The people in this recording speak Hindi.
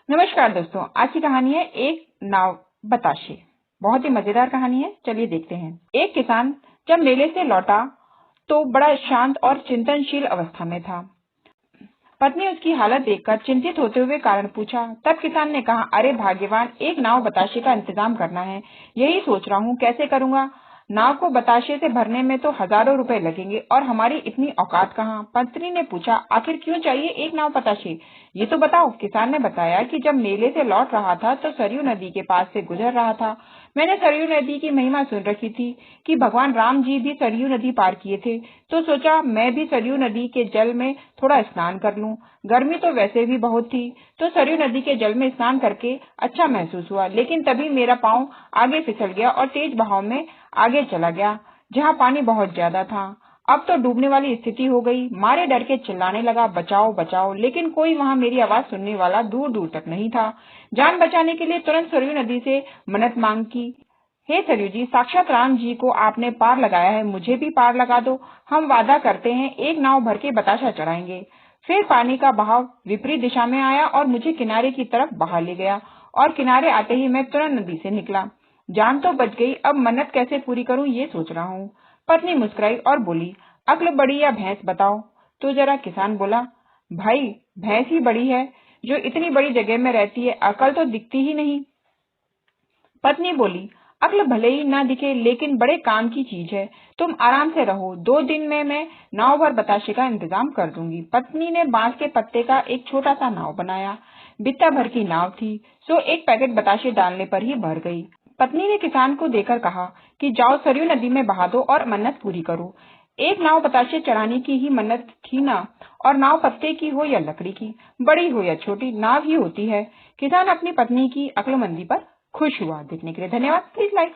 नमस्कार दोस्तों, आज की कहानी है एक नाव बताशे। बहुत ही मजेदार कहानी है, चलिए देखते हैं। एक किसान जब मेले से लौटा तो बड़ा शांत और चिंतनशील अवस्था में था। पत्नी उसकी हालत देखकर चिंतित होते हुए कारण पूछा। तब किसान ने कहा, अरे भाग्यवान, एक नाव बताशे का इंतजाम करना है। यही सोच रहा हूँ कैसे करूँगा। नाव को बताशे से भरने में तो हजारों रुपए लगेंगे और हमारी इतनी औकात कहाँ। पत्नी ने पूछा, आखिर क्यों चाहिए एक नाव बताशे, ये तो बताओ। किसान ने बताया कि जब मेले से लौट रहा था तो सरयू नदी के पास से गुजर रहा था। मैंने सरयू नदी की महिमा सुन रखी थी कि भगवान राम जी भी सरयू नदी पार किए थे, तो सोचा मैं भी सरयू नदी के जल में थोड़ा स्नान कर लूं। गर्मी तो वैसे भी बहुत थी, तो सरयू नदी के जल में स्नान करके अच्छा महसूस हुआ। लेकिन तभी मेरा पांव आगे फिसल गया और तेज बहाव में आगे चला गया, जहाँ पानी बहुत ज्यादा था। अब तो डूबने वाली स्थिति हो गई। मारे डर के चिल्लाने लगा, बचाओ बचाओ, लेकिन कोई वहां मेरी आवाज सुनने वाला दूर दूर तक नहीं था। जान बचाने के लिए तुरंत सरयू नदी से मन्नत मांग की। हे सरयू जी, साक्षात राम जी को आपने पार लगाया है, मुझे भी पार लगा दो। हम वादा करते हैं एक नाव भर के बताशा चढ़ाएंगे। फिर पानी का बहाव विपरीत दिशा में आया और मुझे किनारे की तरफ बहा ले गया, और किनारे आते ही मैं तुरंत नदी से निकला। जान तो बच गई, अब मन्नत कैसे पूरी करूं ये सोच रहा हूँ। पत्नी मुस्कुराई और बोली, अक्ल बड़ी या भैंस बताओ तो जरा। किसान बोला, भाई भैंस ही बड़ी है, जो इतनी बड़ी जगह में रहती है, अकल तो दिखती ही नहीं। पत्नी बोली, अक्ल भले ही ना दिखे लेकिन बड़े काम की चीज है। तुम आराम से रहो, 2 दिन में मैं नाव भर बताशे का इंतजाम कर दूंगी। पत्नी ने बांस के पत्ते का एक छोटा सा नाव बनाया। बित्ता भर की नाव थी, सो एक पैकेट बताशे डालने पर ही भर गई। पत्नी ने किसान को देकर कहा कि जाओ सरयू नदी में बहा दो और मन्नत पूरी करो। एक नाव बताशे चढ़ाने की ही मन्नत थी ना, और नाव पत्ते की हो या लकड़ी की, बड़ी हो या छोटी, नाव ही होती है। किसान अपनी पत्नी की अक्लमंदी पर खुश हुआ। देखने के लिए धन्यवाद। Please like